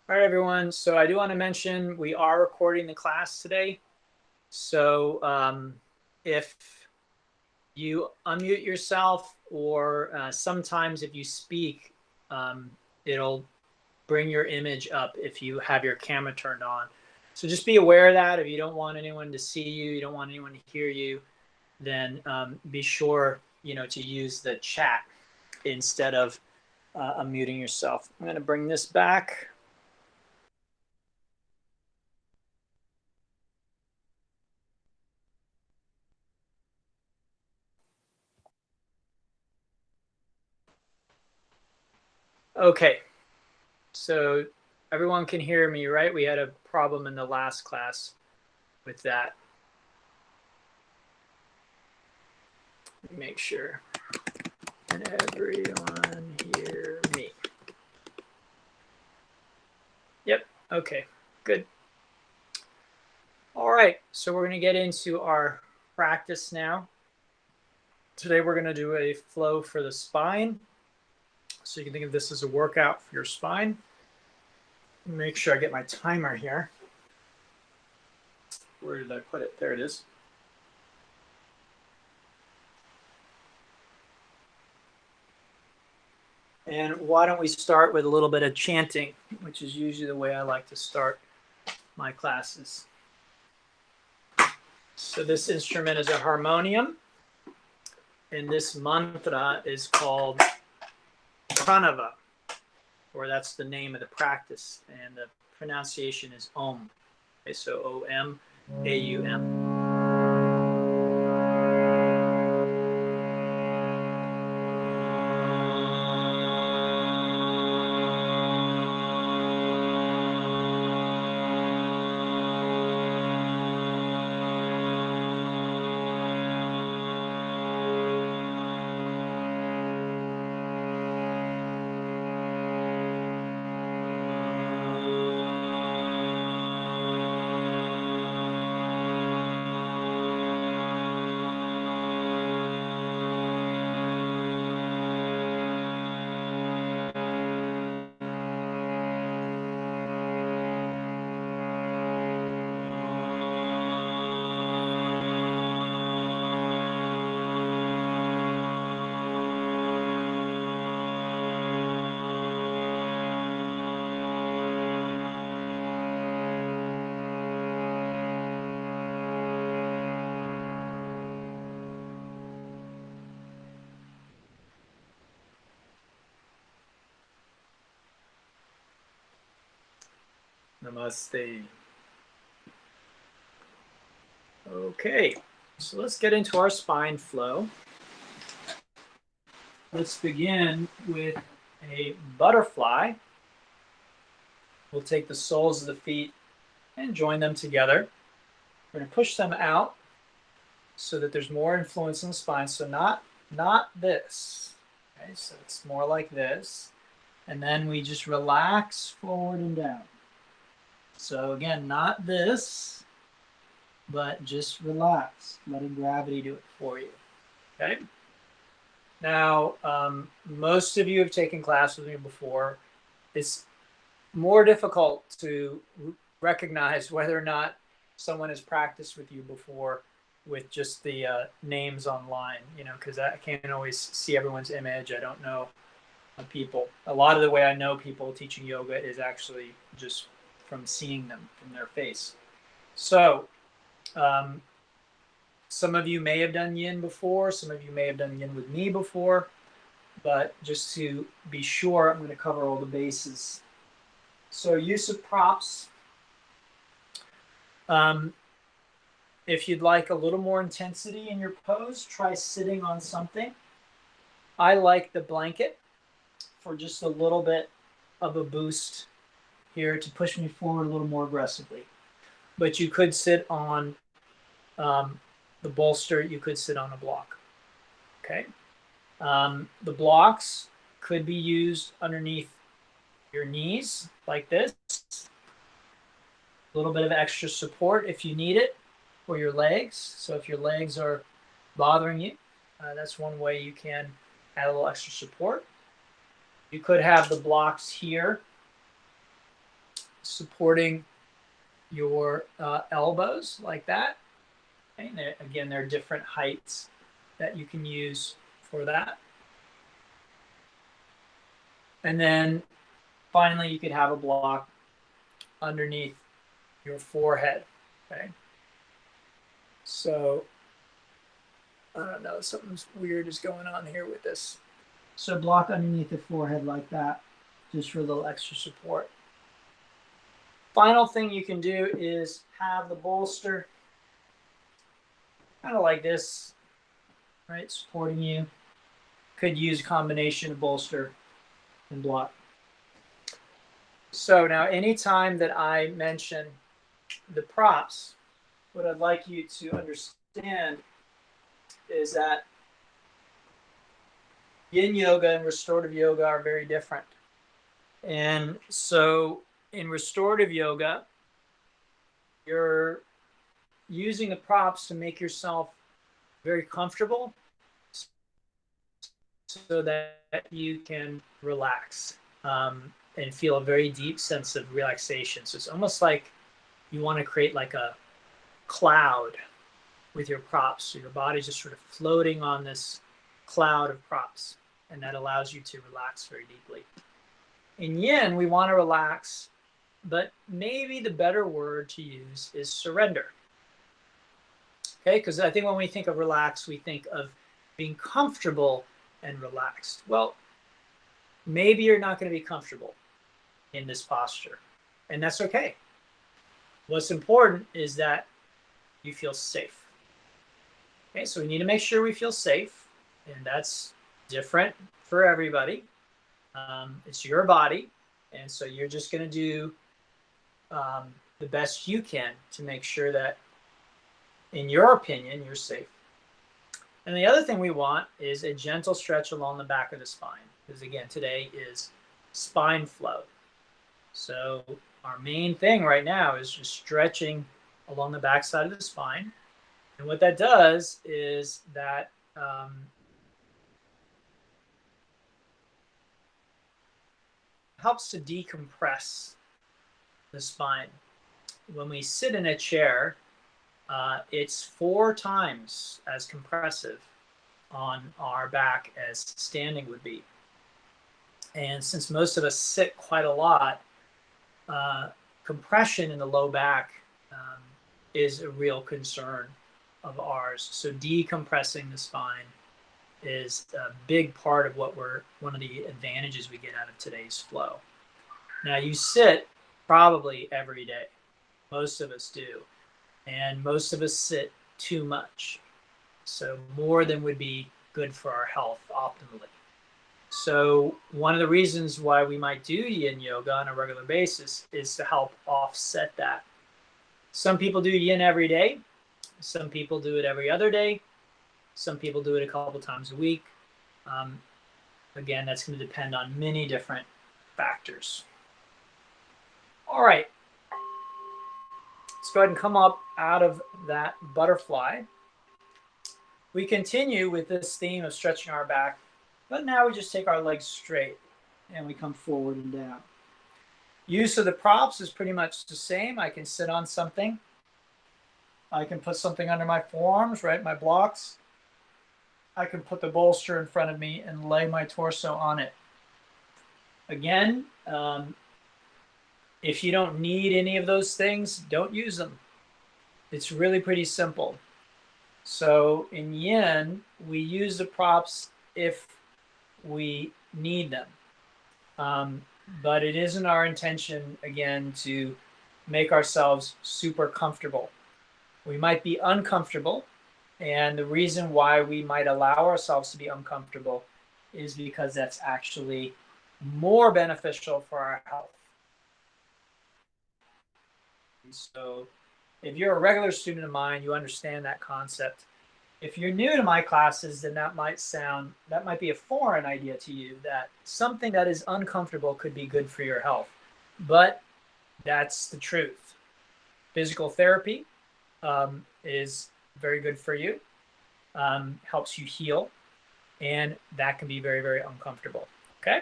All right, everyone. So I do want to mention we are recording the class today. So if you unmute yourself or sometimes if you speak, it'll bring your image up if you have your camera turned on. So just be aware of that. If you don't want anyone to see you, you don't want anyone to hear you, then be sure to use the chat instead of unmuting yourself. I'm going to bring this back. Okay, so everyone can hear me, right? We had a problem in the last class with that. Let me make sure. Can everyone hear me? Yep, okay, good. All right, so we're gonna get into our practice now. Today we're gonna do a flow for the spine. So you can think of this as a workout for your spine. Make sure I get my timer here. Where did I put it? There it is. And why don't we start with a little bit of chanting, which is usually the way I like to start my classes. So this instrument is a harmonium, and this mantra is called pranava, or that's the name of the practice, and the pronunciation is Om. Okay, so O-M, A-U-M. Namaste. Okay, so let's get into our spine flow. Let's begin with a butterfly. We'll take the soles of the feet and join them together. We're going to push them out so that there's more influence in the spine. So not this. Okay, so it's more like this. And then we just relax forward and down. So again, not this, but just relax, letting gravity do it for you. Okay. Now, most of you have taken class with me before. It's more difficult to recognize whether or not someone has practiced with you before with just the names online, because I can't always see everyone's image. I don't know people. A lot of the way I know people teaching yoga is actually just from seeing them, from their face. So some of you may have done yin before. Some of you may have done yin with me before. But just to be sure, I'm going to cover all the bases. So use of props. If you'd like a little more intensity in your pose, try sitting on something. I like the blanket for just a little bit of a boost here to push me forward a little more aggressively. But you could sit on the bolster. You could sit on a block. Okay. The blocks could be used underneath your knees like this. A little bit of extra support if you need it for your legs. So if your legs are bothering you, that's one way you can add a little extra support. You could have the blocks here supporting your elbows like that. Okay? And again, there are different heights that you can use for that. And then finally, you could have a block underneath your forehead. Okay. So I don't know, something weird is going on here with this. So block underneath the forehead like that, just for a little extra support. Final thing you can do is have the bolster kind of like this, right, supporting you. Could use a combination of bolster and block. So now anytime that I mention the props, what I'd like you to understand is that yin yoga and restorative yoga are very different. And so in restorative yoga, you're using the props to make yourself very comfortable so that you can relax and feel a very deep sense of relaxation. So it's almost like you want to create like a cloud with your props. So your body's just sort of floating on this cloud of props, and that allows you to relax very deeply. In yin, we want to relax, but maybe the better word to use is surrender. Okay, because I think when we think of relax, we think of being comfortable and relaxed. Well, maybe you're not going to be comfortable in this posture, and that's okay. What's important is that you feel safe. Okay, so we need to make sure we feel safe, and that's different for everybody. It's your body, and so you're just going to do the best you can to make sure that, in your opinion, you're safe. And the other thing we want is a gentle stretch along the back of the spine, because again, today is spine flow. So our main thing right now is just stretching along the back side of the spine. And what that does is that helps to decompress the spine. When we sit in a chair, it's 4 times as compressive on our back as standing would be. And since most of us sit quite a lot, compression in the low back is a real concern of ours. So decompressing the spine is a big part of one of the advantages we get out of today's flow. Now, you sit probably every day. Most of us do. And most of us sit too much. So more than would be good for our health optimally. So one of the reasons why we might do yin yoga on a regular basis is to help offset that. Some people do yin every day. Some people do it every other day. Some people do it a couple times a week. Again, that's going to depend on many different factors. All right. Let's go ahead and come up out of that butterfly. We continue with this theme of stretching our back, but now we just take our legs straight and we come forward and down. Use of the props is pretty much the same. I can sit on something. I can put something under my forearms, right, my blocks. I can put the bolster in front of me and lay my torso on it. Again, if you don't need any of those things, don't use them. It's really pretty simple. So in yin, we use the props if we need them. But it isn't our intention, again, to make ourselves super comfortable. We might be uncomfortable, and the reason why we might allow ourselves to be uncomfortable is because that's actually more beneficial for our health. So if you're a regular student of mine, you understand that concept. If you're new to my classes, then that might be a foreign idea to you, that something that is uncomfortable could be good for your health. But that's the truth. Physical therapy is very good for you, helps you heal, and that can be very, very uncomfortable. Okay?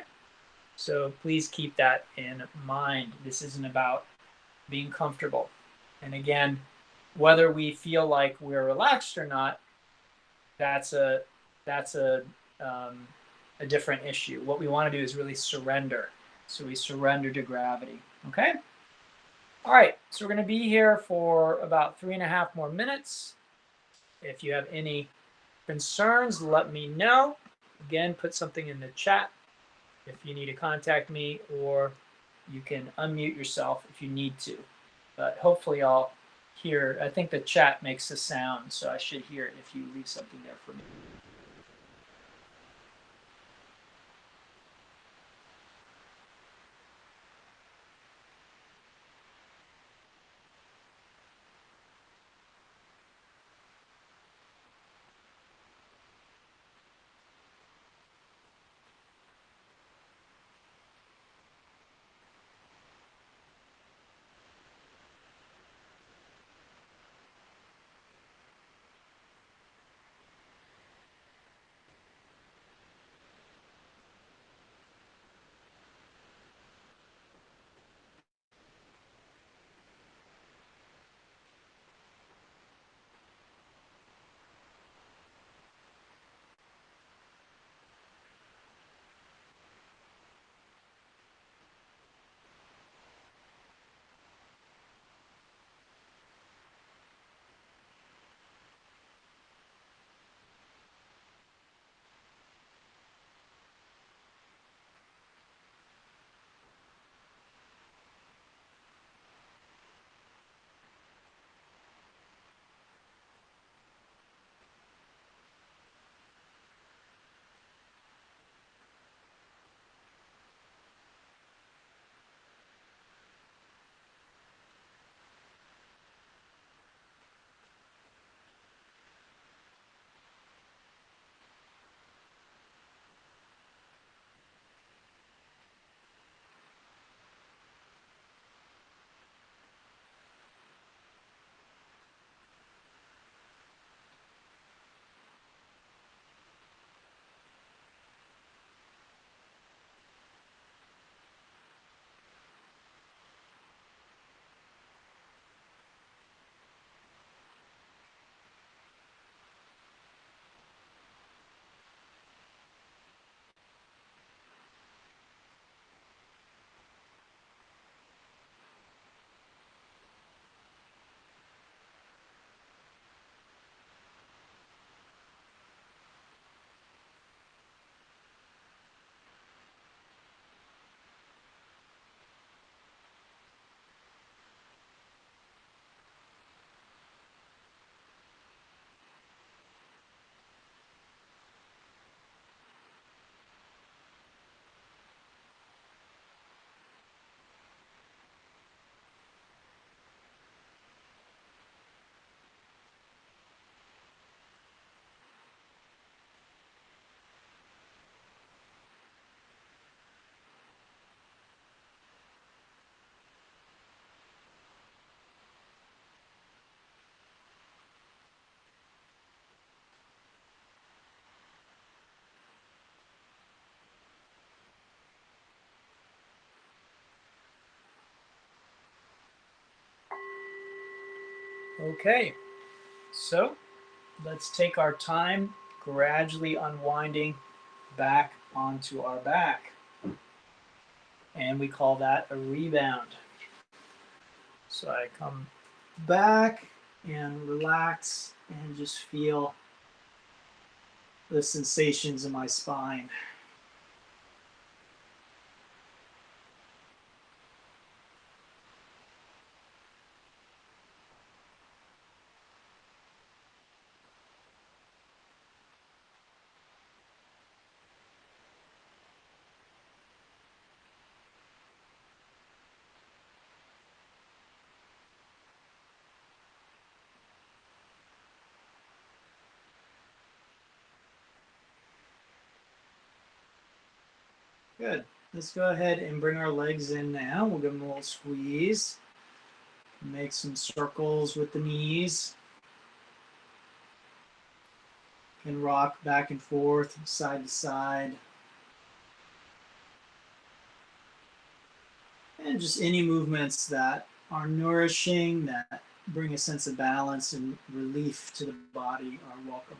So please keep that in mind. This isn't about being comfortable. And again, whether we feel like we're relaxed or not, that's a different issue. What we want to do is really surrender. So we surrender to gravity. Okay. All right. So we're going to be here for about 3.5 more minutes. If you have any concerns, let me know. Again, put something in the chat if you need to contact me, or you can unmute yourself if you need to. But hopefully I'll hear. I think the chat makes a sound, so I should hear it if you leave something there for me. Okay, so let's take our time gradually unwinding back onto our back. And we call that a rebound. So I come back and relax and just feel the sensations in my spine. Good. Let's go ahead and bring our legs in now. We'll give them a little squeeze. Make some circles with the knees. Can rock back and forth, side to side. And just any movements that are nourishing, that bring a sense of balance and relief to the body are welcome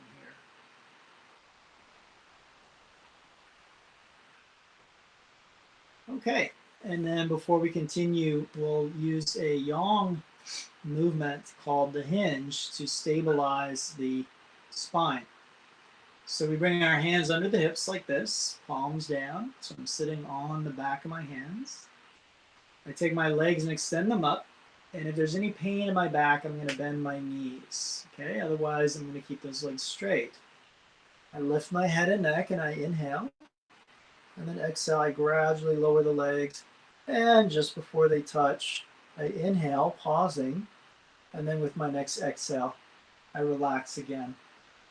here. Okay, and then before we continue, we'll use a yang movement called the hinge to stabilize the spine. So we bring our hands under the hips like this, palms down. So I'm sitting on the back of my hands. I take my legs and extend them up. And if there's any pain in my back, I'm going to bend my knees. Okay, otherwise I'm going to keep those legs straight. I lift my head and neck and I inhale. And then exhale, I gradually lower the legs. And just before they touch, I inhale, pausing. And then with my next exhale, I relax again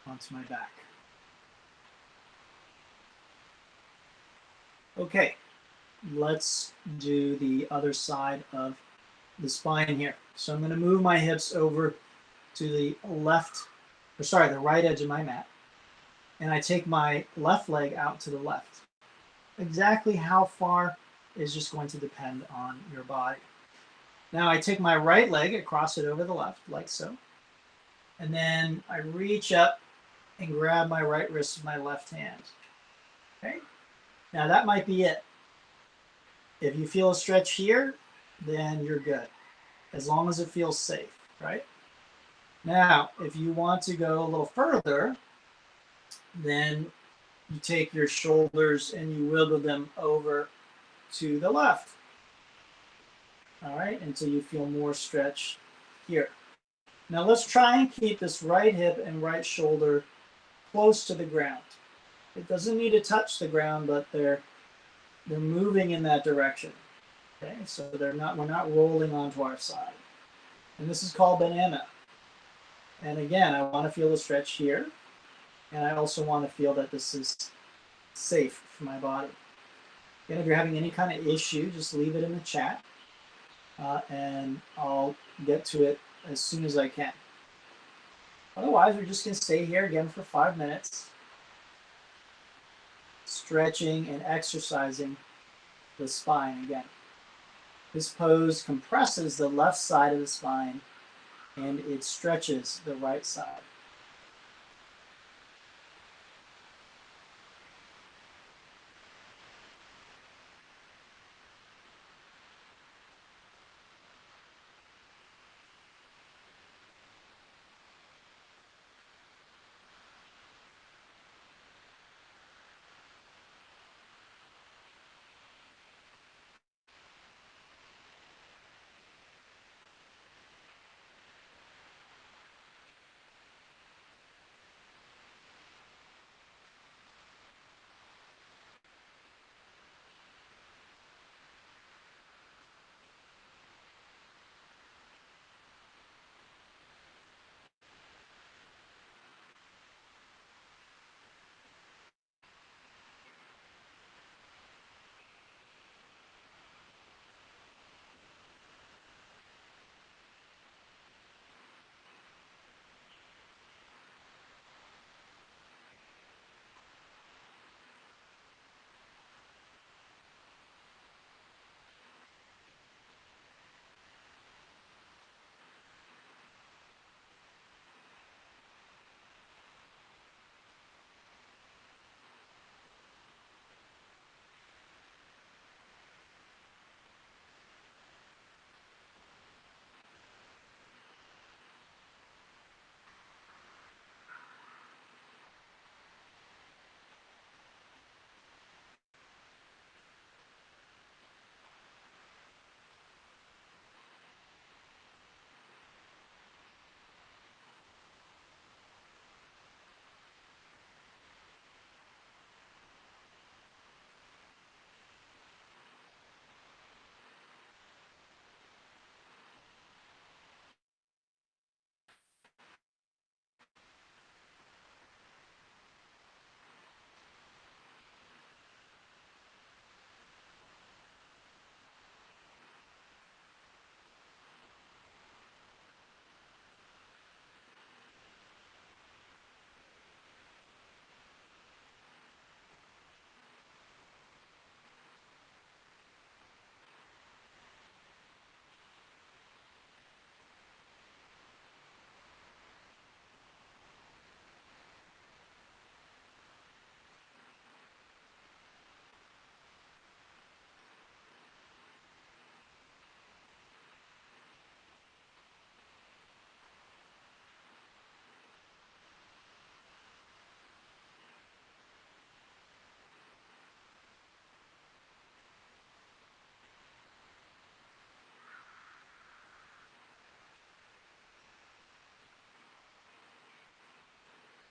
onto my back. Okay, let's do the other side of the spine here. So I'm going to move my hips over to the the right edge of my mat. And I take my left leg out to the left. Exactly how far is just going to depend on your body. Now I take my right leg and cross it over the left, like so. And then I reach up and grab my right wrist with my left hand. Okay? Now that might be it. If you feel a stretch here, then you're good, as long as it feels safe, right? Now, if you want to go a little further, then you take your shoulders and you wiggle them over to the left. All right, until you feel more stretch here. Now let's try and keep this right hip and right shoulder close to the ground. It doesn't need to touch the ground, but they're moving in that direction. Okay, so we're not rolling onto our side. And this is called banana. And again, I want to feel the stretch here. And I also want to feel that this is safe for my body. And if you're having any kind of issue, just leave it in the chat. And I'll get to it as soon as I can. Otherwise, we're just going to stay here again for 5 minutes, stretching and exercising the spine again. This pose compresses the left side of the spine and it stretches the right side.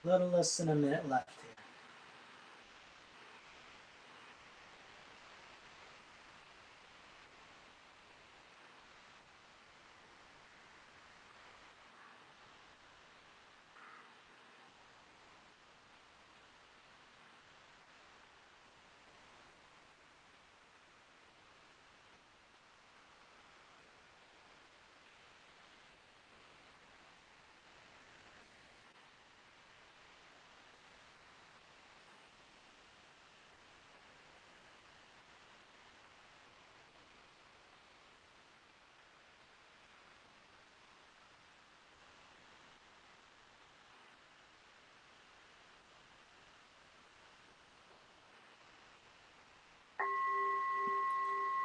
A little less than a minute left here.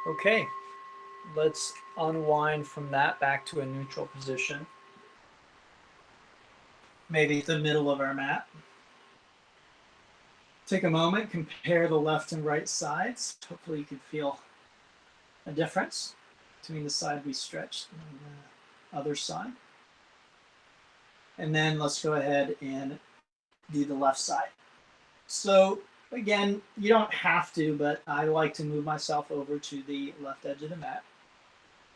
Okay, let's unwind from that back to a neutral position. Maybe the middle of our mat. Take a moment, compare the left and right sides. Hopefully you can feel a difference between the side we stretched and the other side. And then let's go ahead and do the left side. So again, you don't have to, but I like to move myself over to the left edge of the mat.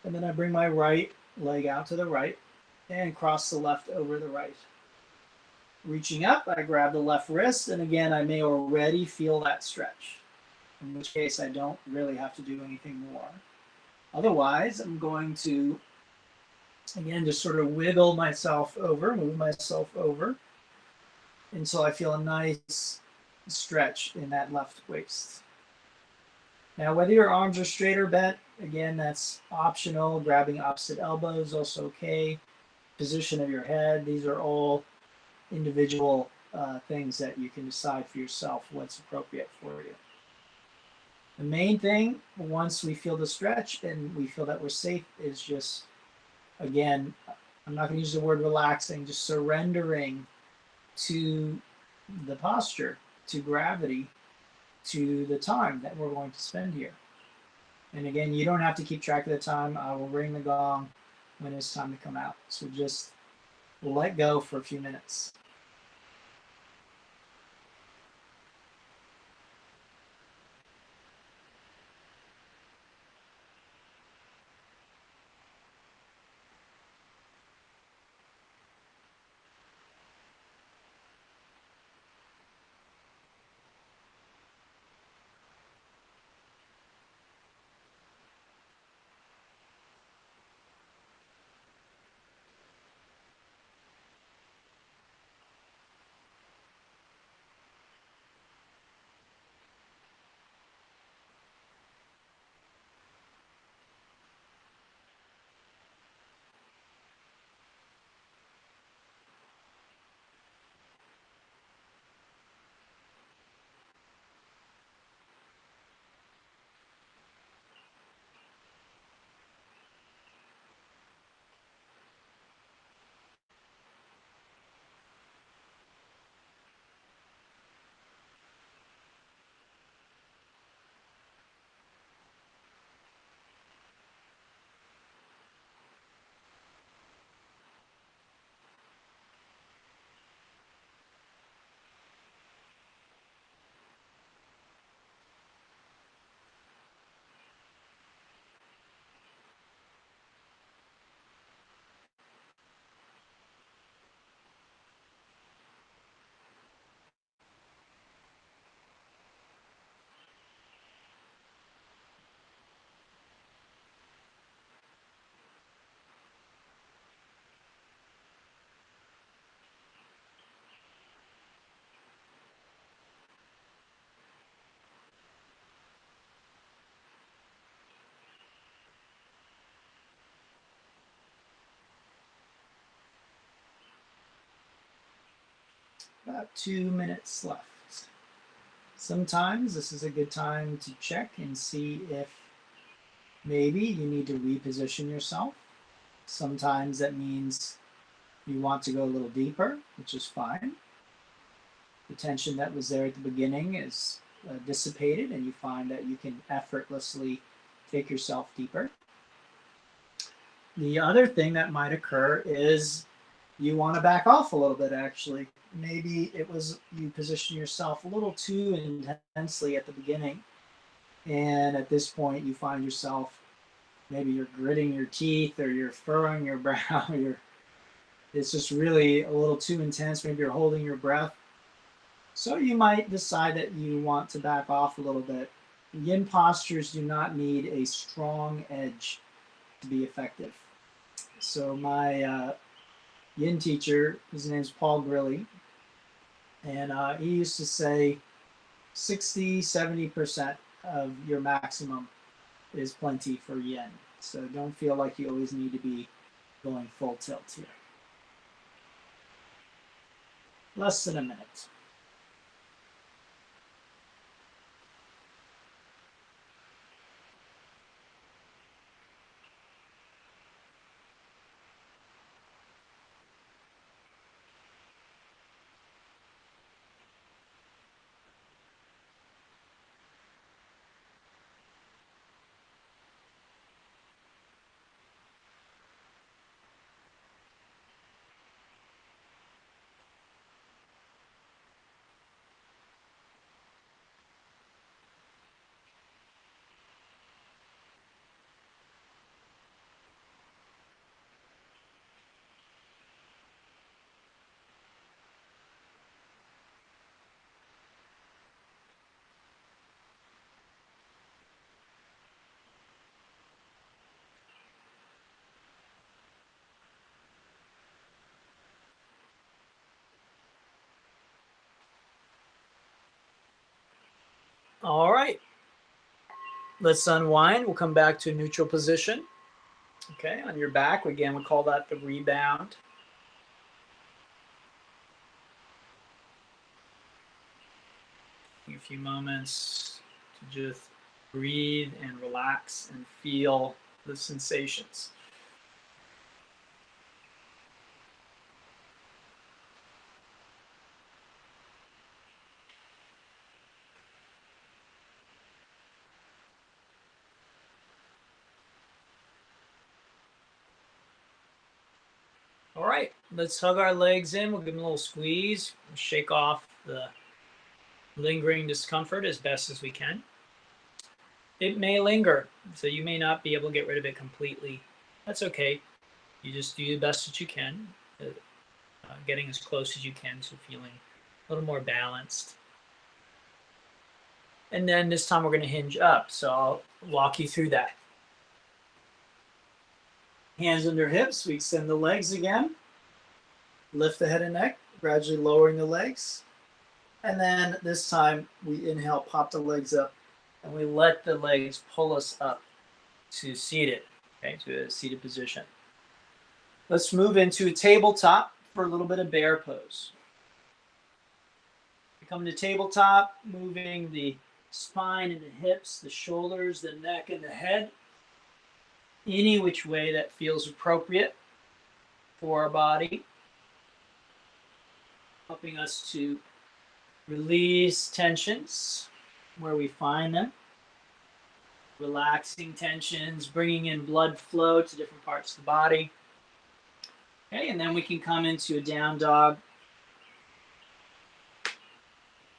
And then I bring my right leg out to the right and cross the left over the right. Reaching up, I grab the left wrist, and again, I may already feel that stretch, in which case I don't really have to do anything more. Otherwise, I'm going to, again, just sort of wiggle myself over, move myself over until I feel a nice stretch in that left waist. Now, whether your arms are straight or bent, again, that's optional. Grabbing opposite elbow is also okay. Position of your head, these are all individual things that you can decide for yourself what's appropriate for you. The main thing, once we feel the stretch and we feel that we're safe, is just, again, I'm not going to use the word relaxing, just surrendering to the posture, to gravity, to the time that we're going to spend here. And again, you don't have to keep track of the time. I will ring the gong when it's time to come out. So just let go for a few minutes. About 2 minutes left. Sometimes this is a good time to check and see if maybe you need to reposition yourself. Sometimes that means you want to go a little deeper, which is fine. The tension that was there at the beginning is dissipated, and you find that you can effortlessly take yourself deeper. The other thing that might occur is you want to back off a little bit, actually. Maybe it was you position yourself a little too intensely at the beginning. And at this point, you find yourself, maybe you're gritting your teeth or you're furrowing your brow. It's just really a little too intense. Maybe you're holding your breath. So you might decide that you want to back off a little bit. Yin postures do not need a strong edge to be effective. So my yin teacher, his name's Paul Grilly, and he used to say 60-70% of your maximum is plenty for yin. So don't feel like you always need to be going full tilt here. Less than a minute. All right. Let's unwind. We'll come back to a neutral position. Okay, on your back. Again, we call that the rebound. A few moments to just breathe and relax and feel the sensations. All right, let's hug our legs in. We'll give them a little squeeze, shake off the lingering discomfort as best as we can. It may linger, so you may not be able to get rid of it completely. That's okay. You just do the best that you can, getting as close as you can to feeling a little more balanced. And then this time we're going to hinge up, so I'll walk you through that. Hands under hips, we extend the legs again. Lift the head and neck, gradually lowering the legs. And then this time we inhale, pop the legs up, and we let the legs pull us up to seated, okay, to a seated position. Let's move into a tabletop for a little bit of bear pose. We come to tabletop, moving the spine and the hips, the shoulders, the neck, and the head, any which way that feels appropriate for our body, helping us to release tensions where we find them, relaxing tensions, bringing in blood flow to different parts of the body. Okay, and then we can come into a down dog.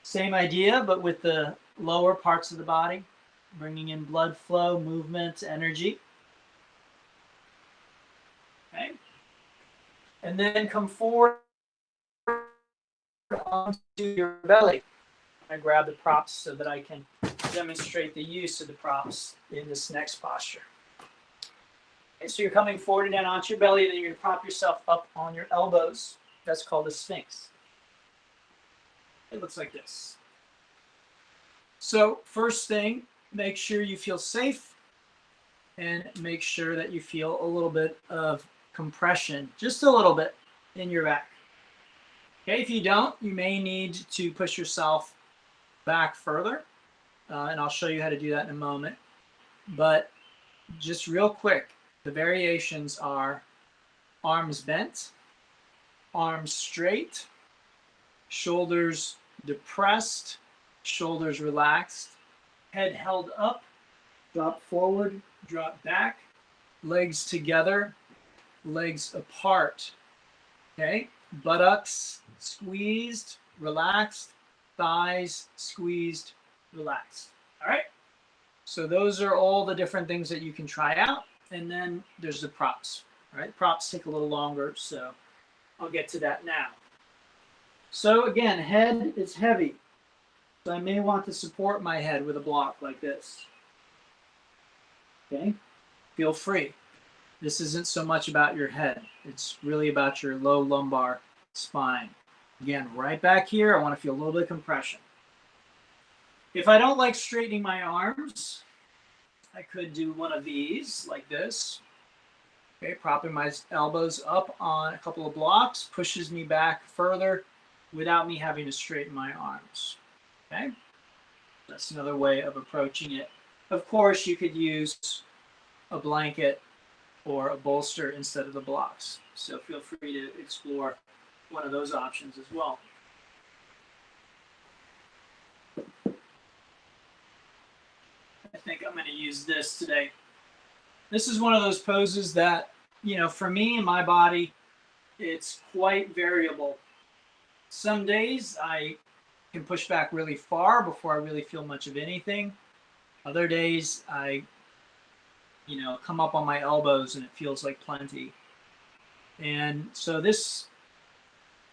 Same idea, but with the lower parts of the body, bringing in blood flow, movement, energy. Okay, and then come forward onto your belly. I grab the props so that I can demonstrate the use of the props in this next posture. Okay, so you're coming forward and down onto your belly, and then you're going to prop yourself up on your elbows. That's called a sphinx. It looks like this. So first thing, make sure you feel safe and make sure that you feel a little bit of compression, just a little bit in your back. Okay, if you don't, you may need to push yourself back further, and I'll show you how to do that in a moment. But just real quick, the variations are arms bent, arms straight, shoulders depressed, shoulders relaxed, head held up, drop forward, drop back, legs together, legs apart, Okay, buttocks squeezed, relaxed, thighs squeezed, relaxed. All right, so those are all the different things that you can try out. And then there's the props. All right, props take a little longer, so I'll get to that now. So again, head is heavy. So I may want to support my head with a block like this. Okay, feel free. This isn't so much about your head. It's really about your low lumbar spine. Again, right back here, I want to feel a little bit of compression. If I don't like straightening my arms, I could do one of these like this. Okay, propping my elbows up on a couple of blocks pushes me back further without me having to straighten my arms. Okay, that's another way of approaching it. Of course, you could use a blanket or a bolster instead of the blocks. So feel free to explore one of those options as well. I think I'm going to use this today. This is one of those poses that, you know, for me and my body, it's quite variable. Some days I can push back really far before I really feel much of anything. Other days I, you know, come up on my elbows and it feels like plenty. And so this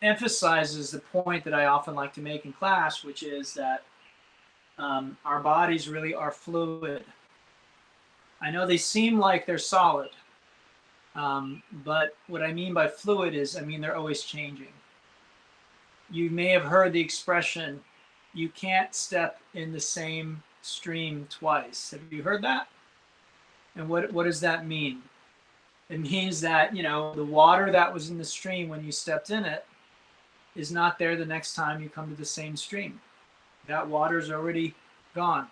emphasizes the point that I often like to make in class, which is that our bodies really are fluid. I know they seem like they're solid, but what I mean by fluid is, I mean, they're always changing. You may have heard the expression, you can't step in the same stream twice. Have you heard that? And what does that mean? It means that, you know, the water that was in the stream when you stepped in it is not there the next time you come to the same stream. That water's already gone.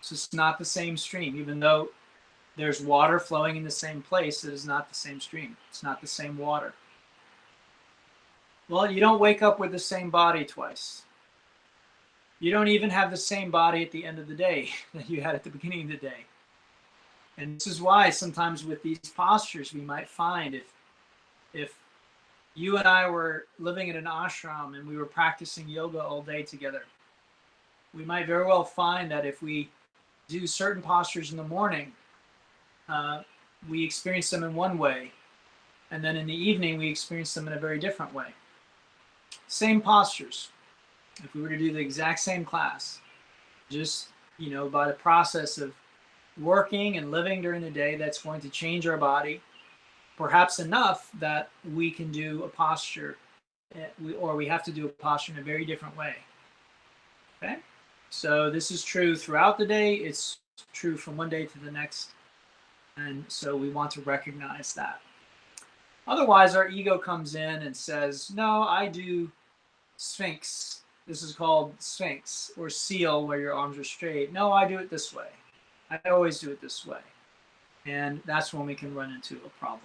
So it's not the same stream, even though there's water flowing in the same place. It is not the same stream. It's not the same water. Well, you don't wake up with the same body twice. You don't even have the same body at the end of the day that you had at the beginning of the day. And this is why sometimes with these postures, we might find if you and I were living in an ashram and we were practicing yoga all day together, we might very well find that if we do certain postures in the morning, we experience them in one way, and then in the evening we experience them in a very different way. Same postures. If we were to do the exact same class, just, you know, by the process of working and living during the day, that's going to change our body, perhaps enough that we can do a posture, or we have to do a posture in a very different way. Okay, so this is true throughout the day. It's true from one day to the next, and so we want to recognize that. Otherwise, our ego comes in and says, no, I do Sphinx. This is called Sphinx, or seal, where your arms are straight. No, I do it this way. I always do it this way. And that's when we can run into a problem.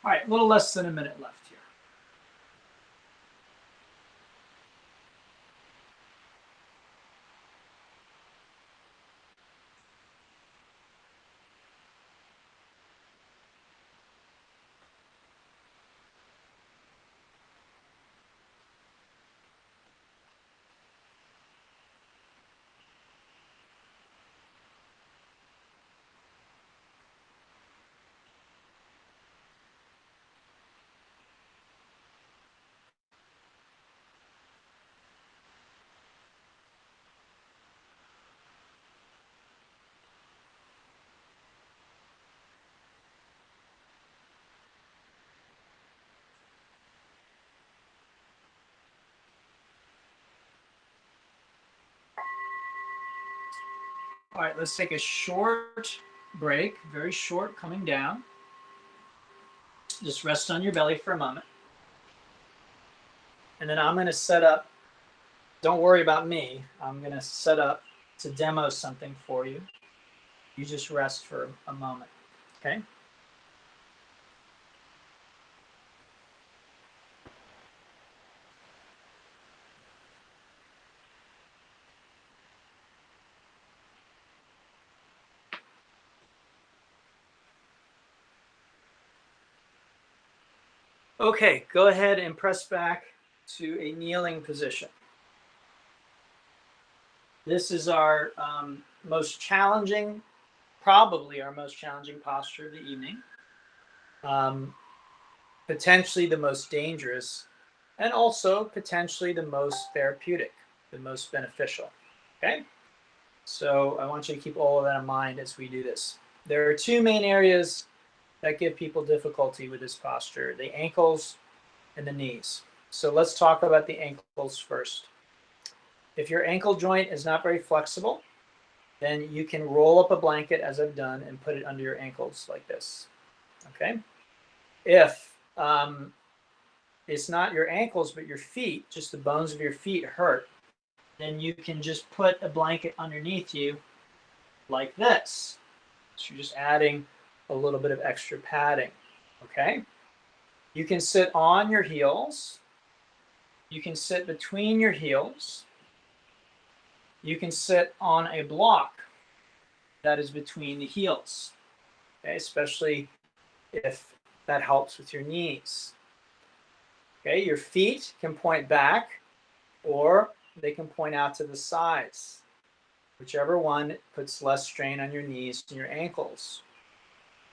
All right, a little less than a minute left here. All right, let's take a short break, very short, coming down. Just rest on your belly for a moment. And then I'm going to set up, don't worry about me, I'm going to set up to demo something for you. You just rest for a moment, okay? Okay, go ahead and press back to a kneeling position. This is our most challenging, probably our most challenging posture of the evening. Potentially the most dangerous, and also potentially the most therapeutic, the most beneficial. Okay, so I want you to keep all of that in mind as we do this. There are two main areas that give people difficulty with this posture: the ankles and the knees. So let's talk about the ankles first. If your ankle joint is not very flexible, then you can roll up a blanket, as I've done, and put it under your ankles like this. Okay. If it's not your ankles but your feet, just the bones of your feet hurt, then you can just put a blanket underneath you like this. So you're just adding a little bit of extra padding. Okay. You can sit on your heels. You can sit between your heels. You can sit on a block that is between the heels, okay, especially if that helps with your knees. Okay, your feet can point back or they can point out to the sides, whichever one puts less strain on your knees and your ankles.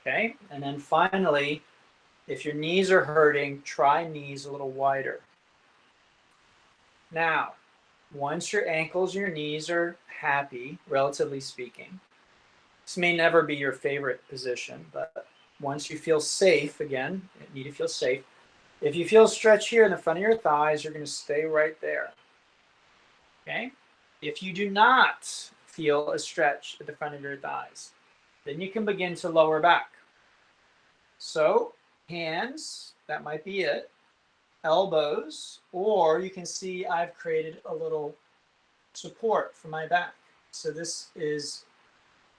Okay, and then finally, if your knees are hurting, try knees a little wider. Now, once your ankles and your knees are happy, relatively speaking, this may never be your favorite position, but once you feel safe, again, you need to feel safe. If you feel stretch here in the front of your thighs, you're going to stay right there. Okay? If you do not feel a stretch at the front of your thighs, then you can begin to lower back. So, hands, that might be it, elbows, or you can see I've created a little support for my back. So this is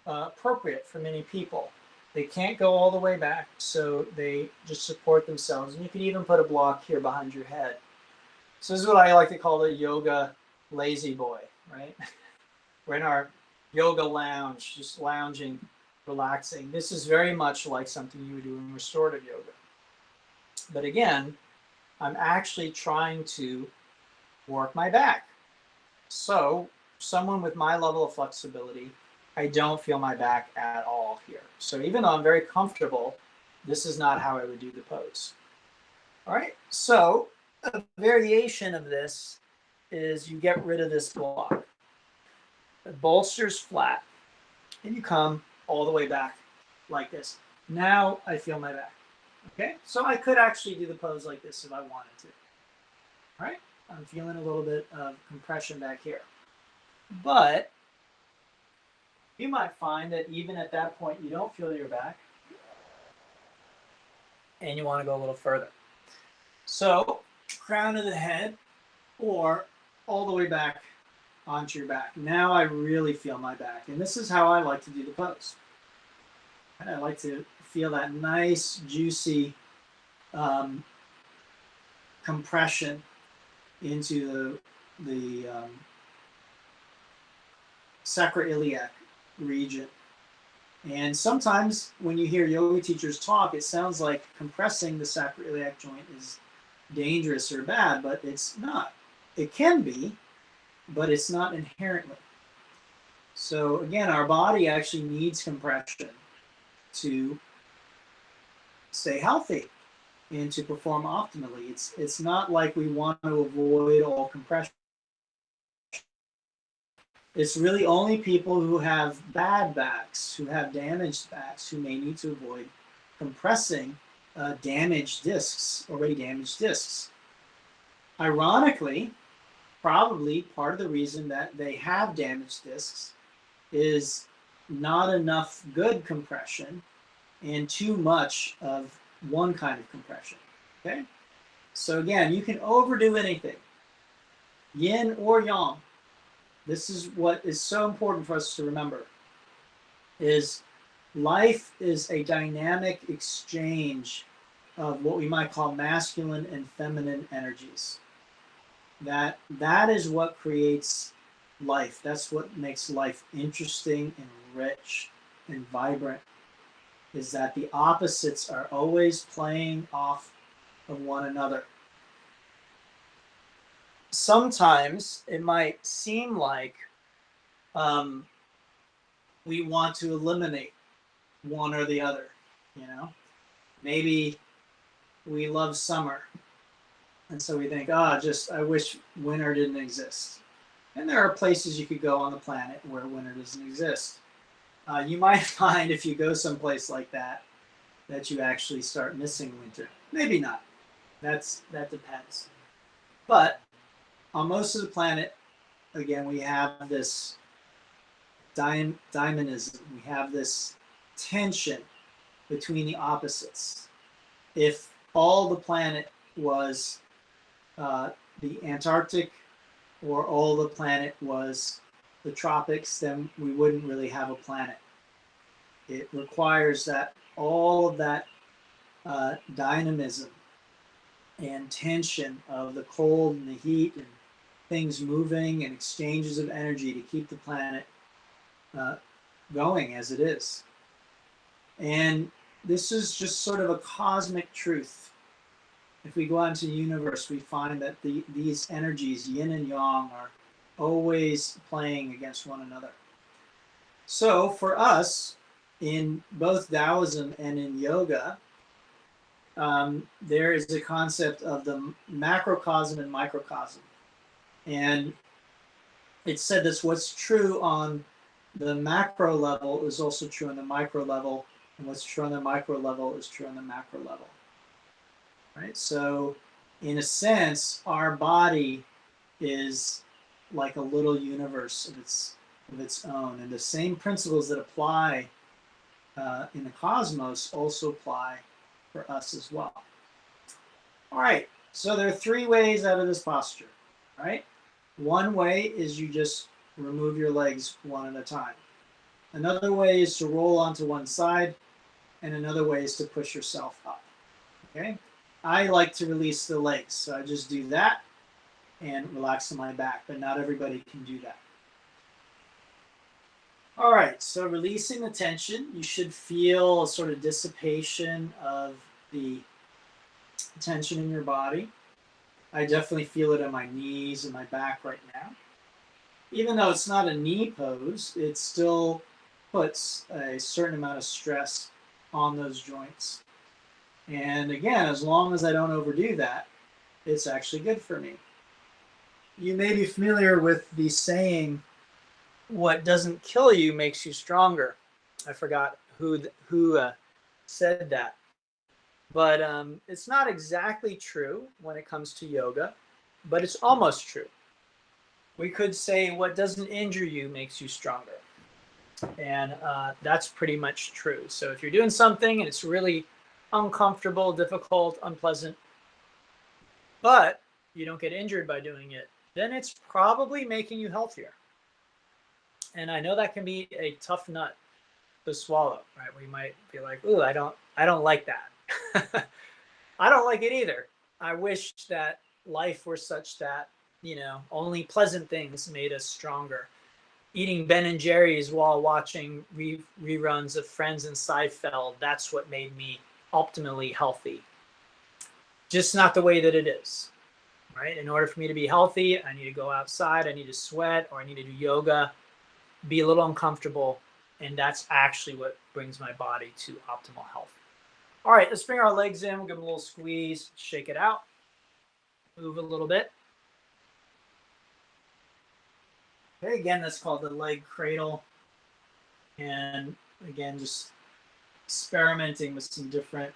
appropriate for many people. They can't go all the way back, so they just support themselves. And you can even put a block here behind your head. So this is what I like to call the yoga lazy boy, right? We're in our yoga lounge, just lounging, relaxing. This is very much like something you would do in restorative yoga. But again, I'm actually trying to work my back. So someone with my level of flexibility, I don't feel my back at all here. So even though I'm very comfortable, this is not how I would do the pose. All right, so a variation of this is you get rid of this block. The bolster's flat, and you come all the way back like this. Now I feel my back. Okay, so I could actually do the pose like this if I wanted to. All right, I'm feeling a little bit of compression back here. But you might find that even at that point, you don't feel your back and you want to go a little further. So, crown of the head or all the way back onto your back. Now I really feel my back. And this is how I like to do the pose. And I like to feel that nice, juicy compression into the sacroiliac region. And sometimes when you hear yoga teachers talk, it sounds like compressing the sacroiliac joint is dangerous or bad, but it's not. It can be, but it's not inherently. So again, our body actually needs compression to stay healthy and to perform optimally. It's not like we want to avoid all compression. It's really only people who have bad backs, who have damaged backs, who may need to avoid compressing damaged discs, already damaged discs. Ironically, probably part of the reason that they have damaged discs is not enough good compression and too much of one kind of compression. Okay? So again, you can overdo anything, yin or yang. This is what is so important for us to remember, is life is a dynamic exchange of what we might call masculine and feminine energies. That is what creates life. That's what makes life interesting and rich and vibrant, is that the opposites are always playing off of one another. Sometimes it might seem like we want to eliminate one or the other, you know? Maybe we love summer, and so we think, I wish winter didn't exist. And there are places you could go on the planet where winter doesn't exist. You might find if you go someplace like that you actually start missing winter. Maybe not. That depends. But on most of the planet, again, we have this dynamism. We have this tension between the opposites. If all the planet was the Antarctic, or all the planet was the tropics, then we wouldn't really have a planet. It requires that all of that dynamism and tension of the cold and the heat and things moving and exchanges of energy to keep the planet going as it is. And this is just sort of a cosmic truth. If we go out into the universe, we find that these energies, yin and yang, are always playing against one another. So for us, in both Taoism and in yoga, there is a concept of the macrocosm and microcosm. And it's said that what's true on the macro level is also true on the micro level, and what's true on the micro level is true on the macro level. Right? So in a sense, our body is like a little universe of its own, and the same principles that apply in the cosmos also apply for us as well. All right, so there are three ways out of this posture, right? One way is you just remove your legs one at a time. Another way is to roll onto one side, and another way is to push yourself up, okay? I like to release the legs, so I just do that and relax my back, but not everybody can do that. All right, so releasing the tension, you should feel a sort of dissipation of the tension in your body. I definitely feel it in my knees and my back right now. Even though it's not a knee pose, it still puts a certain amount of stress on those joints. And again, as long as I don't overdo that, it's actually good for me. You may be familiar with the saying, what doesn't kill you makes you stronger. I forgot who said that. But it's not exactly true when it comes to yoga, but it's almost true. We could say what doesn't injure you makes you stronger. And that's pretty much true. So if you're doing something and it's really uncomfortable, difficult, unpleasant, but you don't get injured by doing it, then it's probably making you healthier. And I know that can be a tough nut to swallow, right? We might be like, ooh, I don't like that. I don't like it either. I wish that life were such that, only pleasant things made us stronger. Eating Ben and Jerry's while watching reruns of Friends and Seinfeld, that's what made me optimally healthy. Just not the way that it is, right? In order for me to be healthy, I need to go outside, I need to sweat, or I need to do yoga, be a little uncomfortable, and that's actually what brings my body to optimal health. All right, let's bring our legs in. We'll give them a little squeeze, shake it out, move a little bit. Okay, again, that's called the leg cradle. And again, just experimenting with some different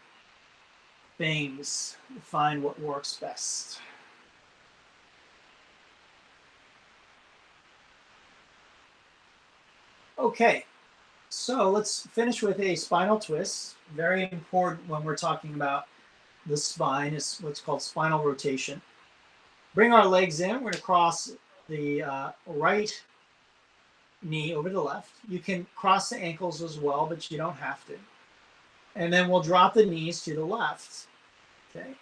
things to find what works best. Okay, so let's finish with a spinal twist. Very important when we're talking about the spine is what's called spinal rotation. Bring our legs in. We're going to cross the right knee over the left. You can cross the ankles as well, but you don't have to. And then we'll drop the knees to the left. Okay.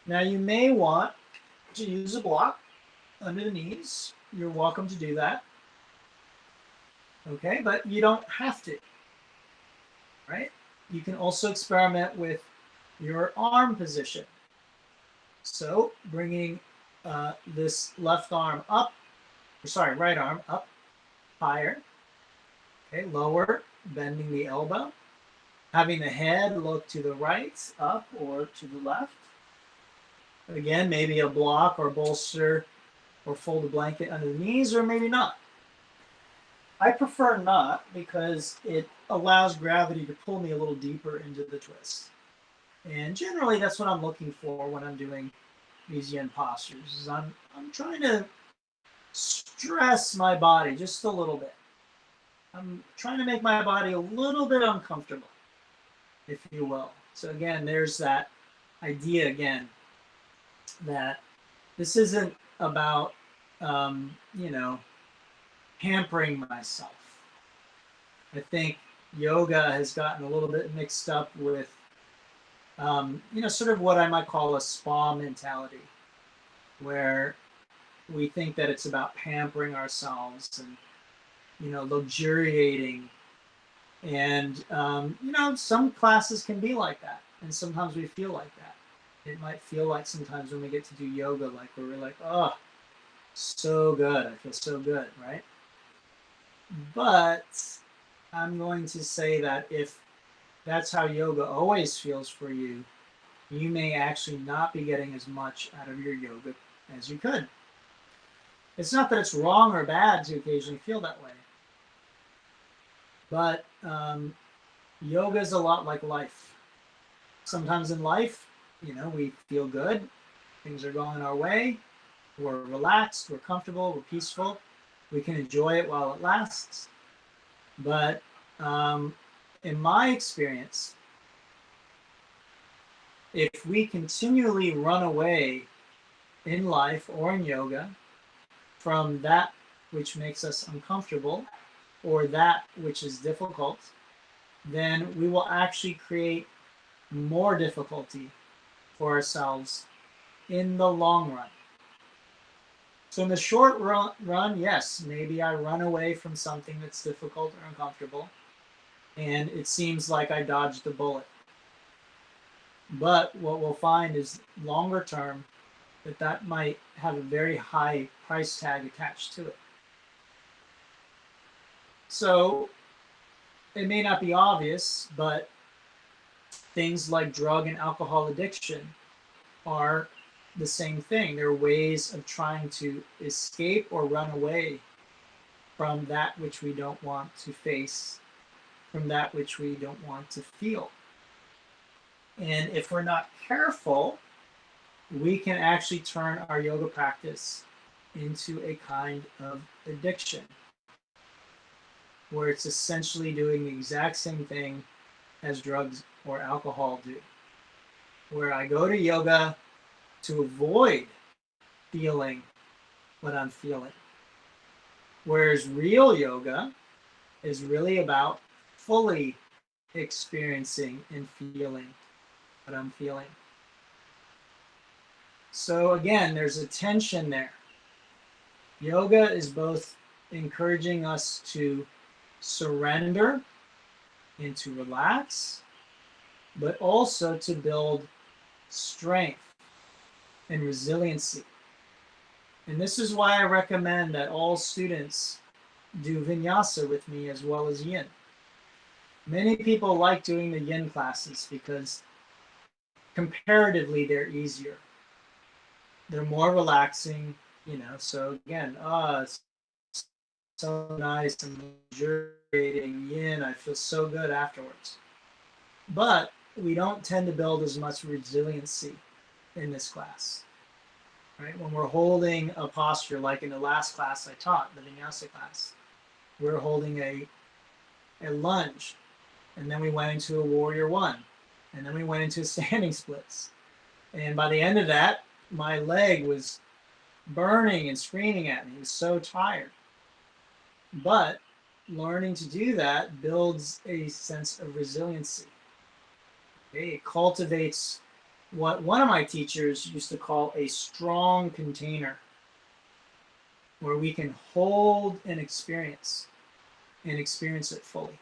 Now you may want to use a block under the knees. You're welcome to do that. Okay, but you don't have to. Right? You can also experiment with your arm position. So bringing this left arm up, sorry, right arm up higher. Okay, lower, bending the elbow. Having the head look to the right, up, or to the left. Again, maybe a block or bolster or fold a blanket under the knees, or maybe not. I prefer not because it allows gravity to pull me a little deeper into the twist. And generally, that's what I'm looking for when I'm doing these yin postures. Is I'm trying to stress my body just a little bit. I'm trying to make my body a little bit uncomfortable, if you will. So again, there's that idea again that this isn't about you know, hampering myself. I think yoga has gotten a little bit mixed up with you know, sort of what I might call a spa mentality, where we think that it's about pampering ourselves and, you know, luxuriating. And, you know, some classes can be like that. And sometimes we feel like that. It might feel like sometimes when we get to do yoga, like we're like, oh, so good. I feel so good, right? But I'm going to say that if that's how yoga always feels for you, you may actually not be getting as much out of your yoga as you could. It's not that it's wrong or bad to occasionally feel that way, but yoga is a lot like life. Sometimes in life, you know, we feel good, things are going our way, we're relaxed, we're comfortable, we're peaceful, we can enjoy it while it lasts. But in my experience, if we continually run away in life or in yoga from that which makes us uncomfortable or that which is difficult, then we will actually create more difficulty for ourselves in the long run. So in the short run, yes, maybe I run away from something that's difficult or uncomfortable, and it seems like I dodged the bullet. But what we'll find is longer term that might have a very high price tag attached to it. So it may not be obvious, but things like drug and alcohol addiction are the same thing. They're ways of trying to escape or run away from that which we don't want to face, from that which we don't want to feel. And if we're not careful, we can actually turn our yoga practice into a kind of addiction, where it's essentially doing the exact same thing as drugs or alcohol do. Where I go to yoga to avoid feeling what I'm feeling. Whereas real yoga is really about fully experiencing and feeling what I'm feeling. So again, there's a tension there. Yoga is both encouraging us to surrender and to relax, but also to build strength and resiliency. And this is why I recommend that all students do vinyasa with me as well as yin. Many people like doing the yin classes because comparatively they're easier. They're more relaxing, you know. So again, it's so nice and luxuriating yin. I feel so good afterwards. But we don't tend to build as much resiliency in this class. Right? When we're holding a posture, like in the last class I taught, the vinyasa class, we're holding a lunge, and then we went into a warrior one, and then we went into standing splits. And by the end of that, my leg was burning and screaming at me. It was so tired. But learning to do that builds a sense of resiliency. Okay? It cultivates what one of my teachers used to call a strong container, where we can hold an experience and experience it fully.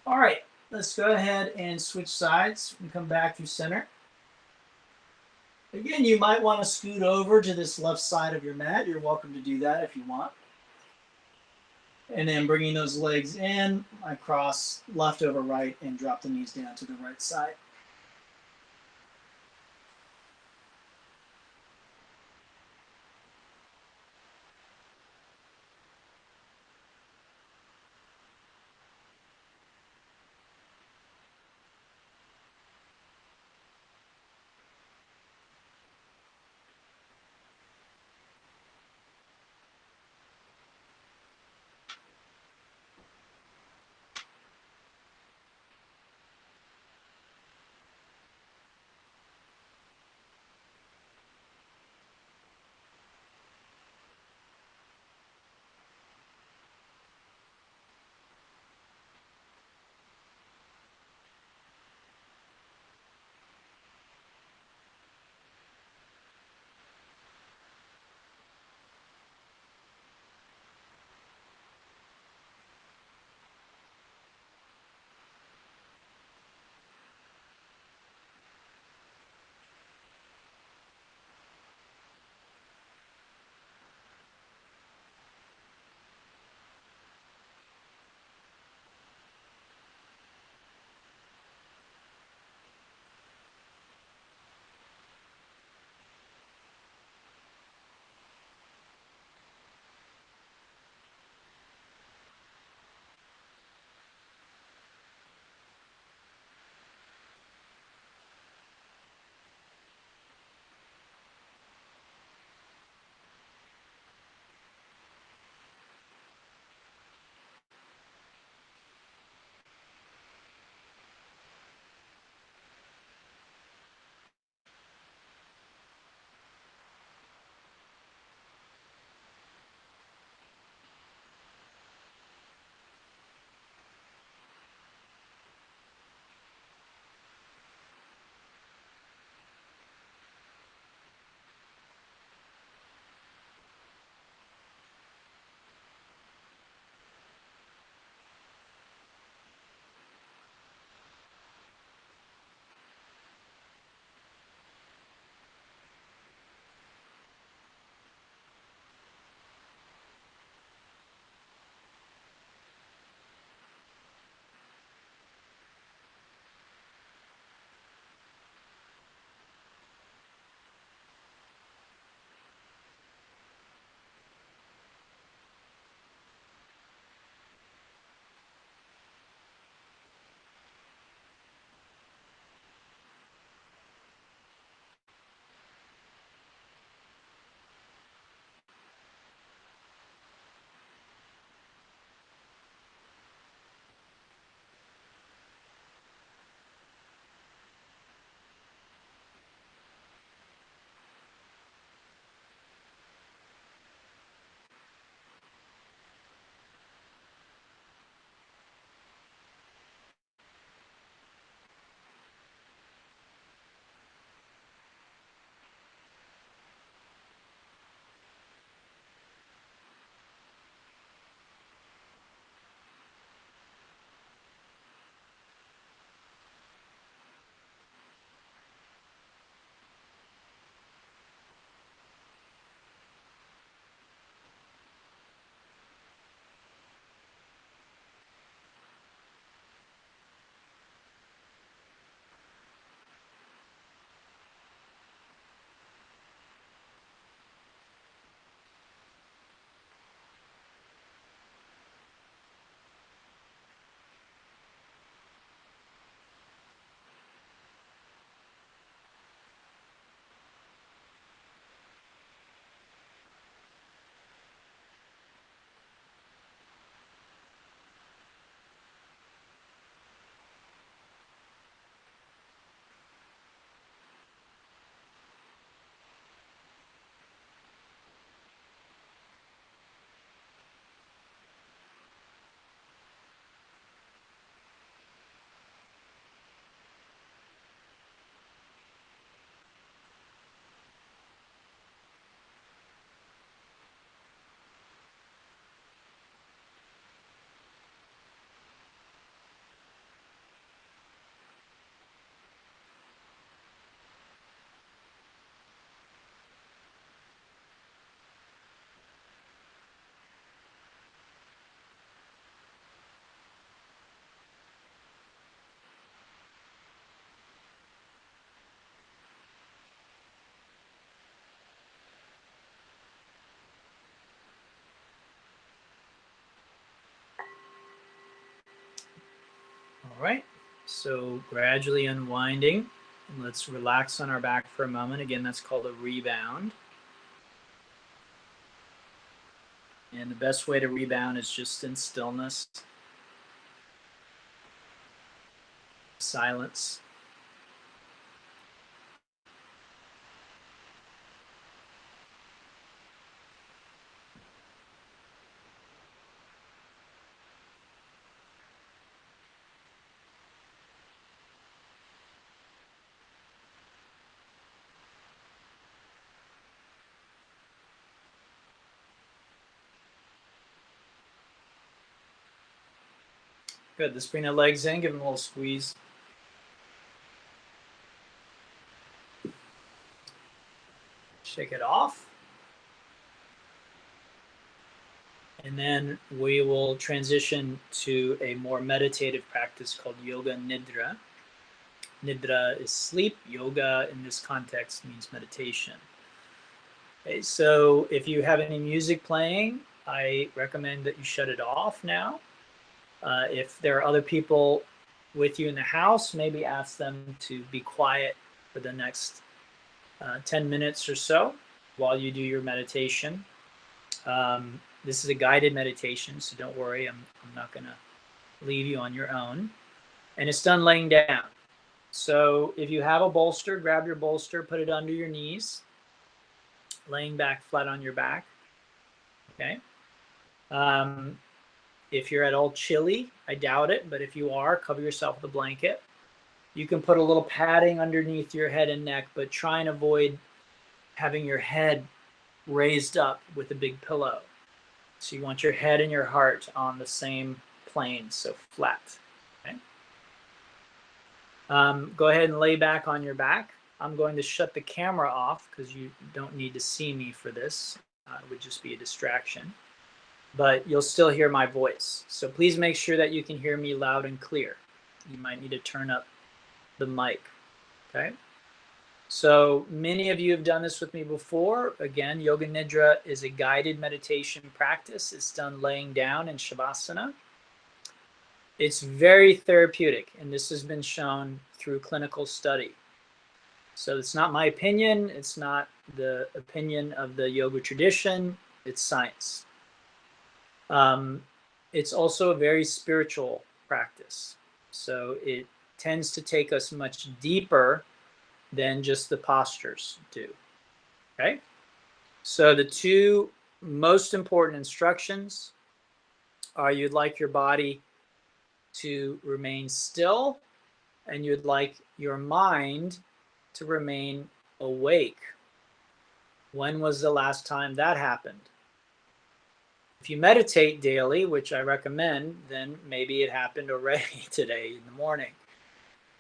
All right, let's go ahead and switch sides and come back to center. Again, you might want to scoot over to this left side of your mat. You're welcome to do that if you want. And then bringing those legs in, I cross left over right and drop the knees down to the right side. All right, so gradually unwinding. And let's relax on our back for a moment. Again, that's called a rebound. And the best way to rebound is just in stillness, silence. Good. Let's bring the legs in, give them a little squeeze. Shake it off. And then we will transition to a more meditative practice called Yoga Nidra. Nidra is sleep. Yoga in this context means meditation. Okay, so if you have any music playing, I recommend that you shut it off now. If there are other people with you in the house, maybe ask them to be quiet for the next 10 minutes or so while you do your meditation. This is a guided meditation, so don't worry, I'm not going to leave you on your own. And it's done laying down. So if you have a bolster, grab your bolster, put it under your knees, laying back flat on your back. Okay. If you're at all chilly, I doubt it, but if you are, cover yourself with a blanket. You can put a little padding underneath your head and neck, but try and avoid having your head raised up with a big pillow. So you want your head and your heart on the same plane, so flat. Okay. Go ahead and lay back on your back. I'm going to shut the camera off because you don't need to see me for this. It would just be a distraction. But you'll still hear my voice. So please make sure that you can hear me loud and clear. You might need to turn up the mic. Okay. So many of you have done this with me before. Again, Yoga Nidra is a guided meditation practice. It's done laying down in Shavasana. It's very therapeutic, and this has been shown through clinical study. So it's not my opinion. It's not the opinion of the yoga tradition. It's science. It's also a very spiritual practice. So it tends to take us much deeper than just the postures do. Okay? So the two most important instructions are you'd like your body to remain still and you'd like your mind to remain awake. When was the last time that happened? If you meditate daily, which I recommend, then maybe it happened already today in the morning.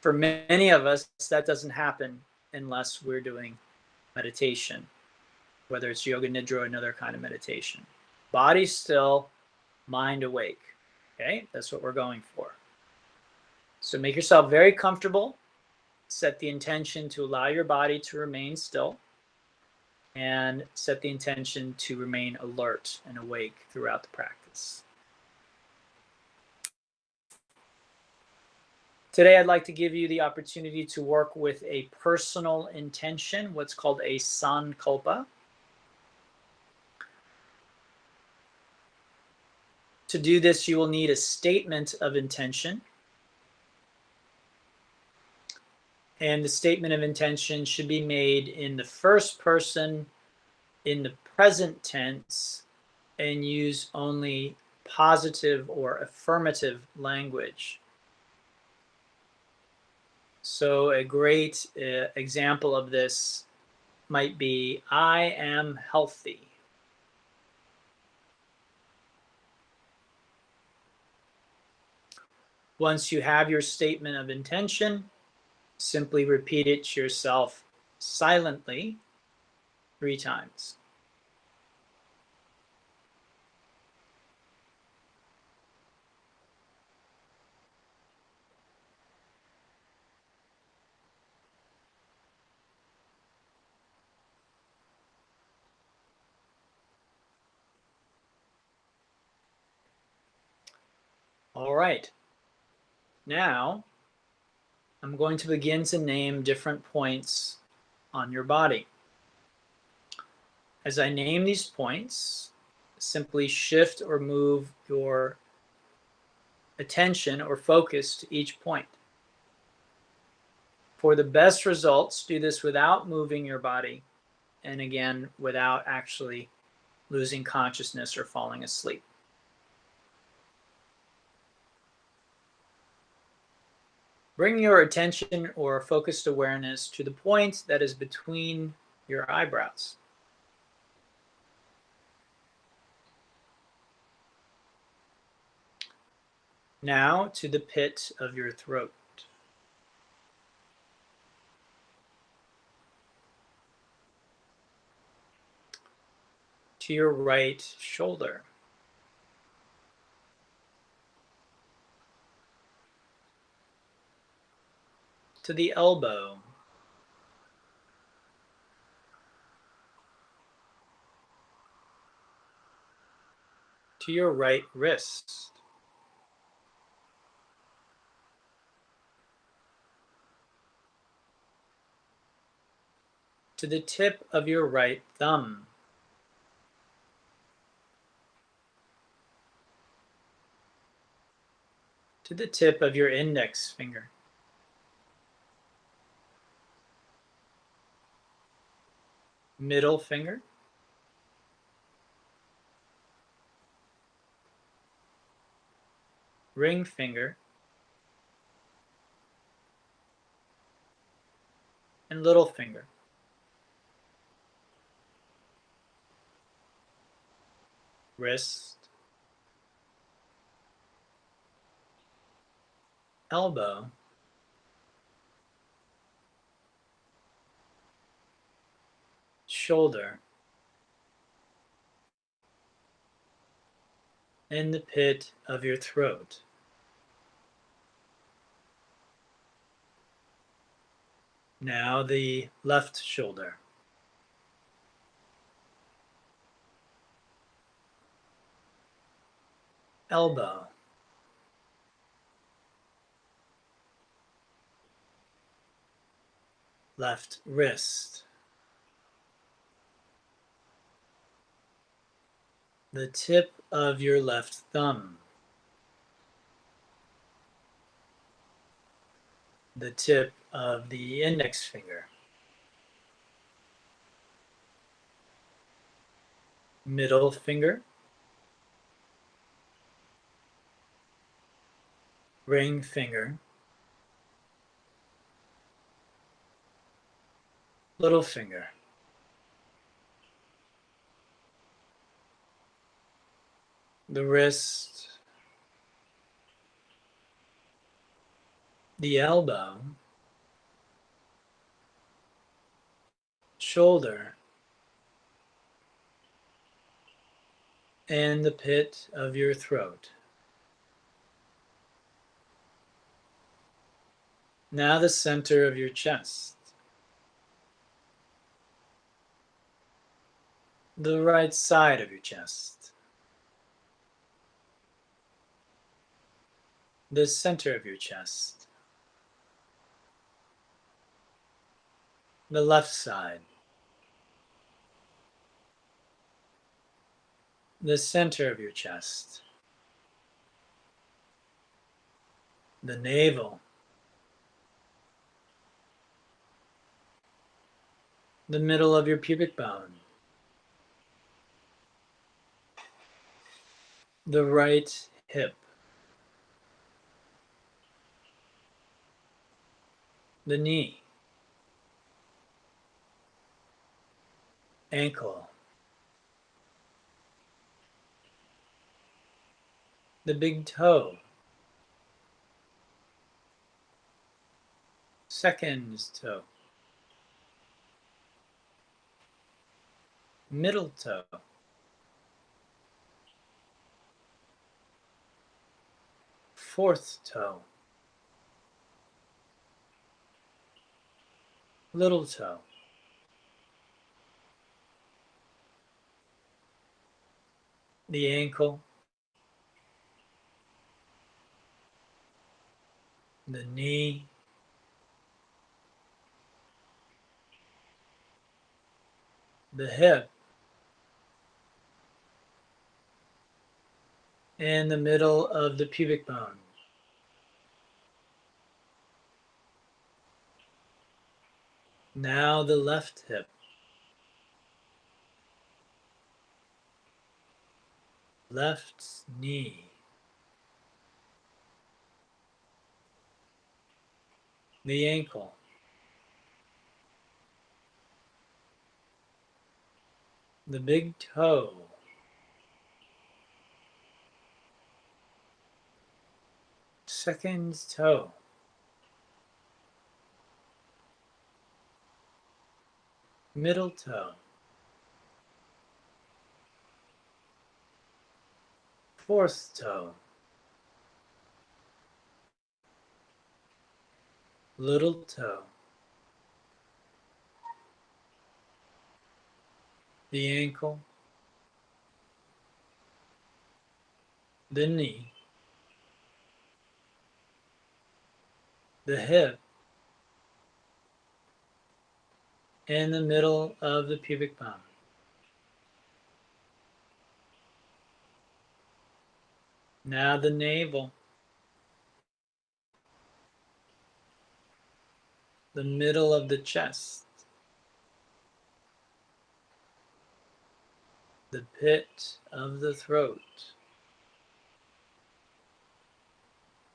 For many of us, that doesn't happen unless we're doing meditation, whether it's Yoga Nidra or another kind of meditation. Body still, mind awake. Okay, that's what we're going for. So make yourself very comfortable. Set the intention to allow your body to remain still, and set the intention to remain alert and awake throughout the practice. Today, I'd like to give you the opportunity to work with a personal intention, what's called a sankalpa. To do this, you will need a statement of intention. And the statement of intention should be made in the first person, in the present tense, and use only positive or affirmative language. So a great example of this might be, I am healthy. Once you have your statement of intention, simply repeat it to yourself silently 3 times. All right. Now, I'm going to begin to name different points on your body. As I name these points, simply shift or move your attention or focus to each point. For the best results, do this without moving your body, and again, without actually losing consciousness or falling asleep. Bring your attention or focused awareness to the point that is between your eyebrows. Now to the pit of your throat. To your right shoulder. To the elbow. To your right wrist. To the tip of your right thumb. To the tip of your index finger. Middle finger. Ring finger. And little finger. Wrist. Elbow. Shoulder. And the pit of your throat. Now the left shoulder. Elbow. Left wrist. The tip of your left thumb. The tip of the index finger. Middle finger. Ring finger. Little finger. The wrist. The elbow. Shoulder. And the pit of your throat. Now the center of your chest. The right side of your chest. The center of your chest. The left side. The center of your chest. The navel. The middle of your pubic bone. The right hip. The knee. Ankle. The big toe. Second toe. Middle toe. Fourth toe. Little toe. The ankle. the knee, the hip, and the middle of the pubic bone. Now the left hip, left knee, the ankle, the big toe, second toe, middle toe, fourth toe, little toe, the ankle, the knee, the hip, and the middle of the pubic bone. Now the navel, the middle of the chest, the pit of the throat,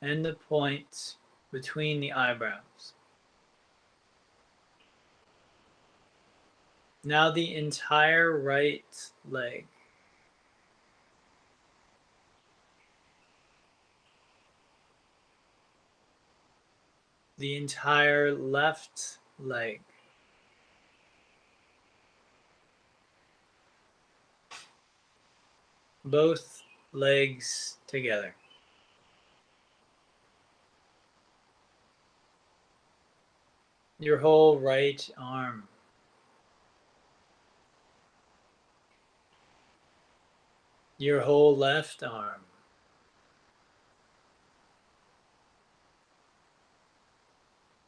and the point between the eyebrows. Now the entire right leg, the entire left leg, both legs together. Your whole right arm, your whole left arm,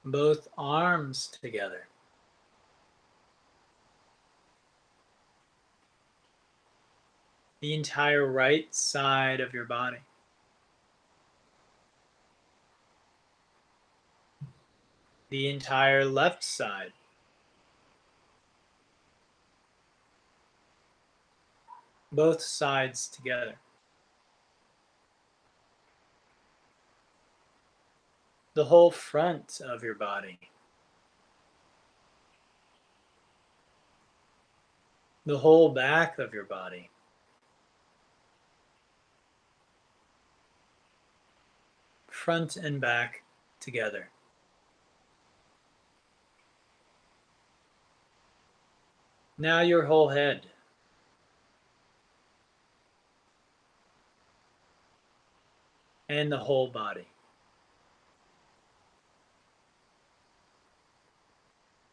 both arms together. The entire right side of your body. The entire left side. Both sides together. The whole front of your body. The whole back of your body. Front and back together. Now your whole head. And the whole body.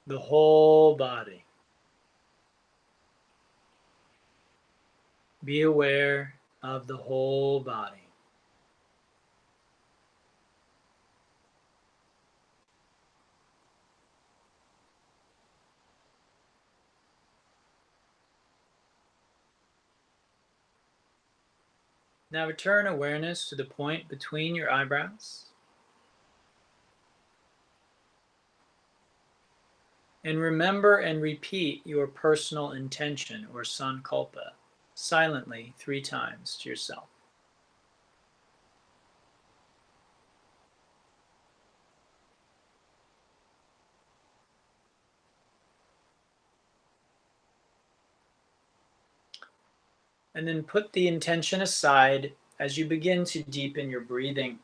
The whole body. Be aware of the whole body. Now return awareness to the point between your eyebrows. And remember and repeat your personal intention or sankalpa silently 3 times to yourself. And then put the intention aside as you begin to deepen your breathing.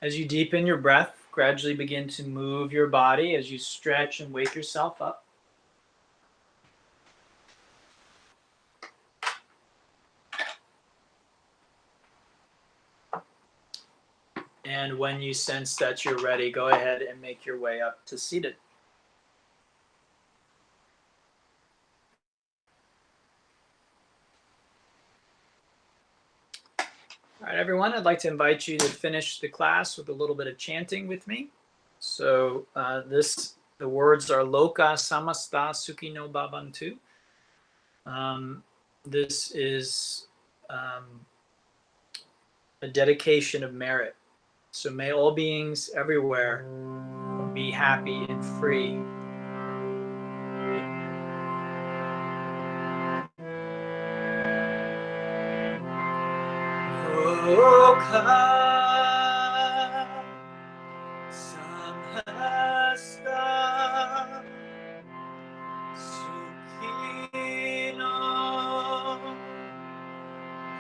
As you deepen your breath, gradually begin to move your body as you stretch and wake yourself up. And when you sense that you're ready, go ahead and make your way up to seated. All right, everyone, I'd like to invite you to finish the class with a little bit of chanting with me. So the words are Loka Samasta Sukhino Bhavantu. This is a dedication of merit. So may all beings everywhere be happy and free. Loka Samasta Sukhino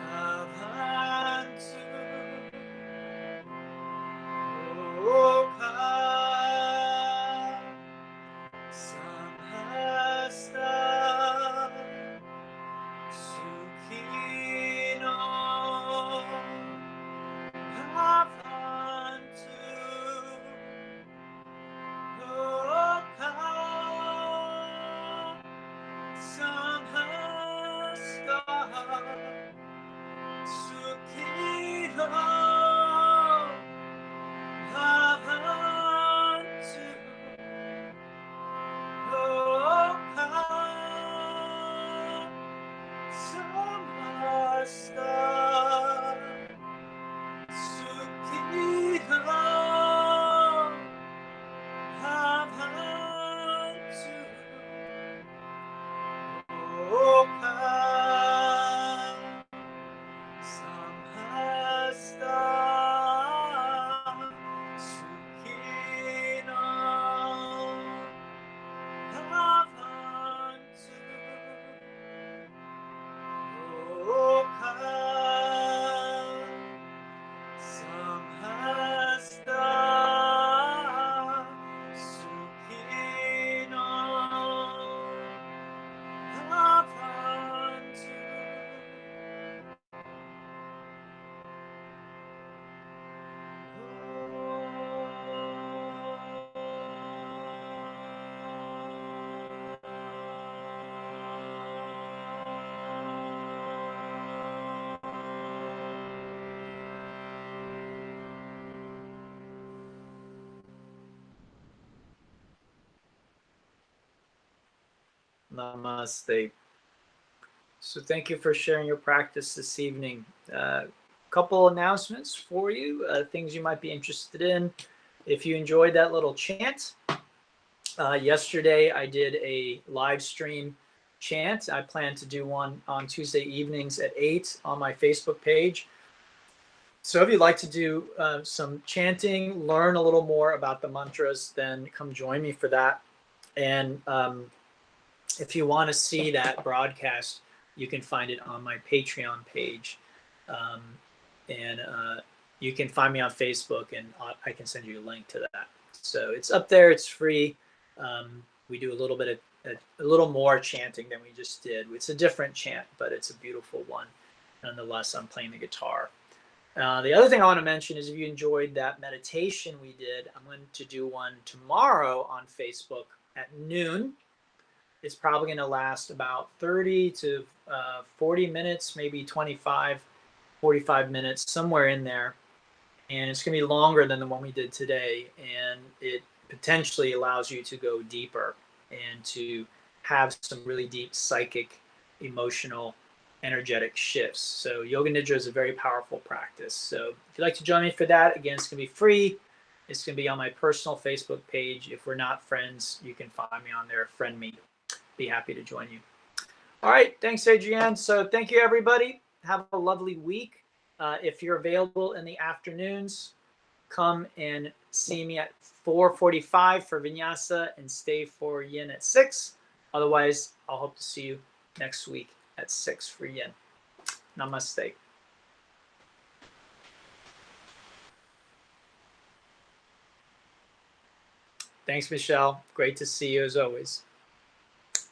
Bhavantu. Loka Samasta Sukhino Bhavantu. Loka Samasta Sukhino Bhavantu. Loka Samasta Sukhino Bhavantu. Loka Samasta Sukhino Bhavantu. Loka Samasta Sukhino Bhavantu. Namaste. So thank you for sharing your practice this evening. Couple announcements for you, things you might be interested in. If you enjoyed that little chant, yesterday I did a live stream chant. I plan to do one on Tuesday evenings at 8 on my Facebook page. So if you'd like to do some chanting, learn a little more about the mantras, then come join me for that. And if you want to see that broadcast, you can find it on my Patreon page. And you can find me on Facebook, and I can send you a link to that. So it's up there. It's free. We do a little bit of a little more chanting than we just did. It's a different chant, but it's a beautiful one. Nonetheless, I'm playing the guitar. The other thing I want to mention is if you enjoyed that meditation we did, I'm going to do one tomorrow on Facebook at noon. It's probably going to last about 30 to 40 minutes, maybe 25, 45 minutes, somewhere in there. And it's going to be longer than the one we did today. And it potentially allows you to go deeper and to have some really deep psychic, emotional, energetic shifts. So Yoga Nidra is a very powerful practice. So if you'd like to join me for that, again, it's going to be free. It's going to be on my personal Facebook page. If we're not friends, you can find me on there, friend me. Be happy to join you. All right. Thanks, Adrienne. So thank you, everybody. Have a lovely week. If you're available in the afternoons, come and see me at 4:45 for Vinyasa and stay for Yin at 6. Otherwise, I'll hope to see you next week at 6 for Yin. Namaste. Thanks, Michelle. Great to see you as always.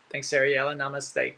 Thanks, Ariella. Namaste.